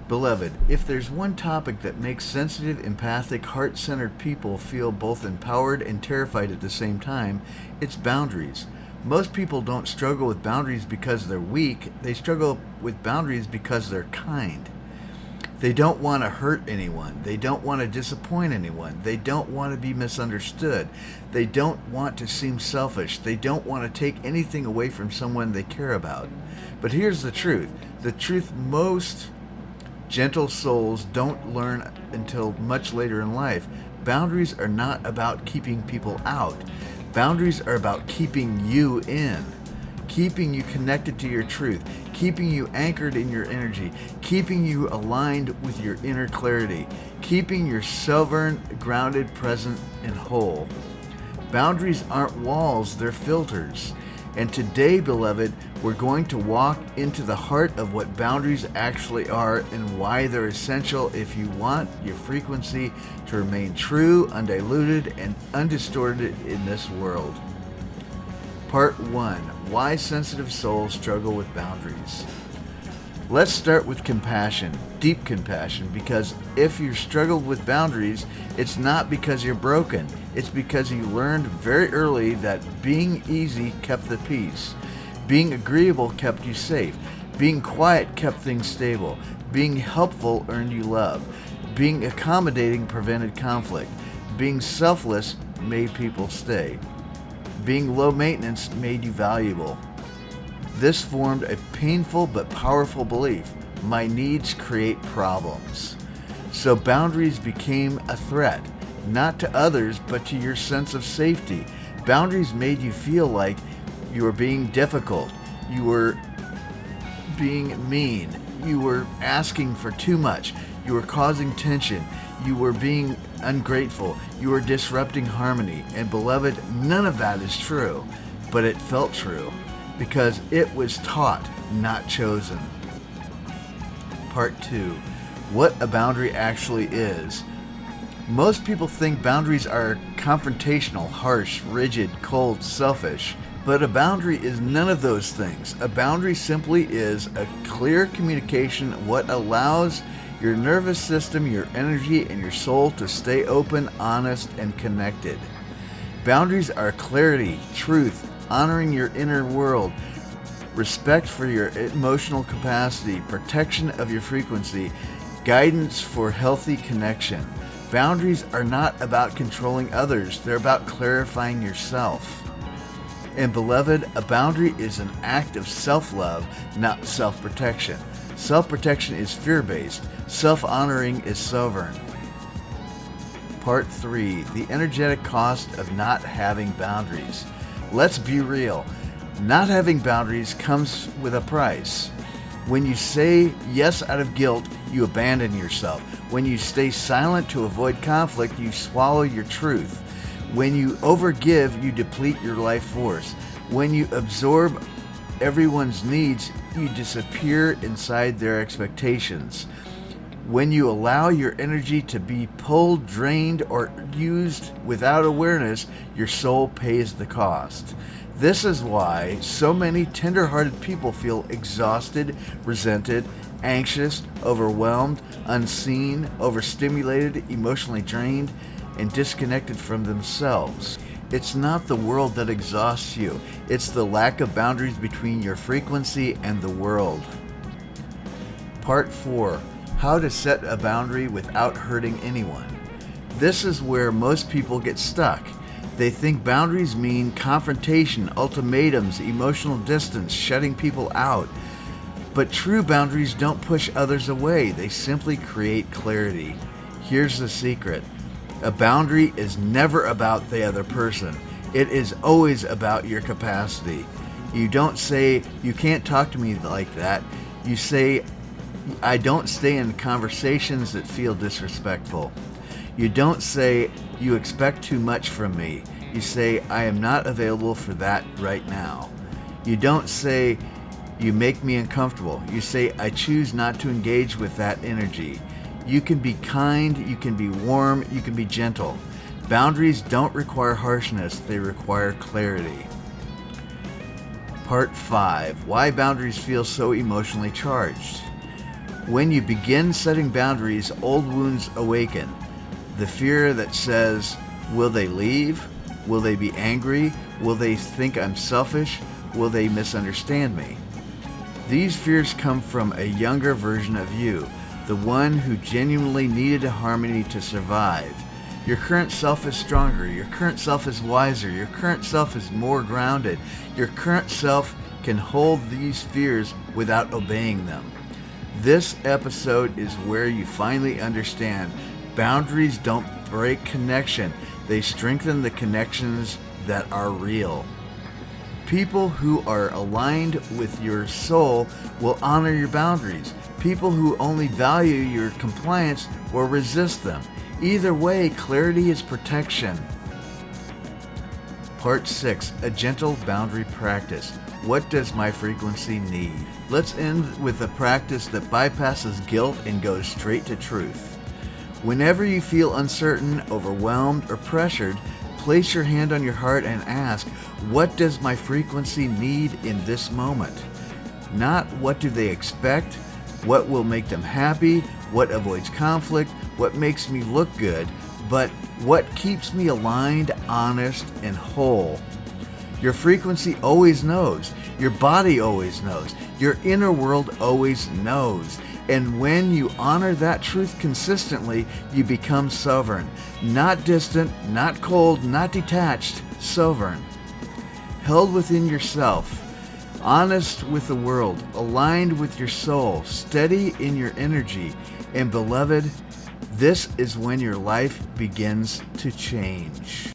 Beloved, if there's one topic that makes sensitive, empathic, heart-centered people feel both empowered and terrified at the same time, it's boundaries. Most people don't struggle with boundaries because they're weak. They struggle with boundaries because they're kind. They don't want to hurt anyone. They don't want to disappoint anyone. They don't want to be misunderstood. They don't want to seem selfish. They don't want to take anything away from someone they care about. But here's the truth. The truth most gentle souls don't learn until much later in life. Boundaries are not about keeping people out. Boundaries are about keeping you in, keeping you connected to your truth, keeping you anchored in your energy, keeping you aligned with your inner clarity, keeping your sovereign, grounded, present, and whole. Boundaries aren't walls, they're filters. And today, beloved, we're going to walk into the heart of what boundaries actually are and why they're essential if you want your frequency to remain true, undiluted, and undistorted in this world. Part 1. Why sensitive souls struggle with boundaries. Let's start with compassion, deep compassion, because if you struggled with boundaries, it's not because you're broken. It's because you learned very early that being easy kept the peace. Being agreeable kept you safe. Being quiet kept things stable. Being helpful earned you love. Being accommodating prevented conflict. Being selfless made people stay. Being low maintenance made you valuable. This formed a painful but powerful belief. My needs create problems. So boundaries became a threat, not to others, but to your sense of safety. Boundaries made you feel like you were being difficult. You were being mean. You were asking for too much. You were causing tension. You were being ungrateful. You were disrupting harmony. And beloved, none of that is true, but it felt true because it was taught, not chosen. Part 2. What a boundary actually is. Most people think boundaries are confrontational, harsh, rigid, cold, selfish. But a boundary is none of those things. A boundary simply is a clear communication of what allows your nervous system, your energy, and your soul to stay open, honest, and connected. Boundaries are clarity, truth, honoring your inner world, respect for your emotional capacity, protection of your frequency, guidance for healthy connection. Boundaries are not about controlling others. They're about clarifying yourself. And beloved, a boundary is an act of self-love, not self-protection. Self-protection is fear-based. Self-honoring is sovereign. Part 3. The energetic cost of not having boundaries. Let's be real. Not having boundaries comes with a price. When you say yes out of guilt, you abandon yourself. When you stay silent to avoid conflict, you swallow your truth. When you overgive, you deplete your life force. When you absorb everyone's needs, you disappear inside their expectations. When you allow your energy to be pulled, drained, or used without awareness, your soul pays the cost. This is why so many tender-hearted people feel exhausted, resented, anxious, overwhelmed, unseen, overstimulated, emotionally drained, and disconnected from themselves. It's not the world that exhausts you. It's the lack of boundaries between your frequency and the world. Part 4. How to set a boundary without hurting anyone. This is where most people get stuck. They think boundaries mean confrontation, ultimatums, emotional distance, shutting people out. But true boundaries don't push others away. They simply create clarity. Here's the secret. A boundary is never about the other person. It is always about your capacity. You don't say, "You can't talk to me like that." You say, "I don't stay in conversations that feel disrespectful." You don't say, "You expect too much from me." You say, "I am not available for that right now." You don't say, "You make me uncomfortable." You say, "I choose not to engage with that energy." You can be kind, you can be warm, you can be gentle. Boundaries don't require harshness, they require clarity. Part 5. Why boundaries feel so emotionally charged. When you begin setting boundaries, old wounds awaken. The fear that says, will they leave? Will they be angry? Will they think I'm selfish? Will they misunderstand me? These fears come from a younger version of you, the one who genuinely needed a harmony to survive. Your current self is stronger. Your current self is wiser. Your current self is more grounded. Your current self can hold these fears without obeying them. This episode is where you finally understand boundaries don't break connection. They strengthen the connections that are real. People who are aligned with your soul will honor your boundaries. People who only value your compliance will resist them. Either way, clarity is protection. Part 6. A gentle boundary practice. What does my frequency need? Let's end with a practice that bypasses guilt and goes straight to truth. Whenever you feel uncertain, overwhelmed, or pressured, place your hand on your heart and ask, what does my frequency need in this moment? Not what do they expect, what will make them happy, what avoids conflict, what makes me look good, but what keeps me aligned, honest, and whole. Your frequency always knows. Your body always knows. Your inner world always knows. And when you honor that truth consistently, you become sovereign. Not distant, not cold, not detached, sovereign. Held within yourself, honest with the world, aligned with your soul, steady in your energy. And beloved, this is when your life begins to change.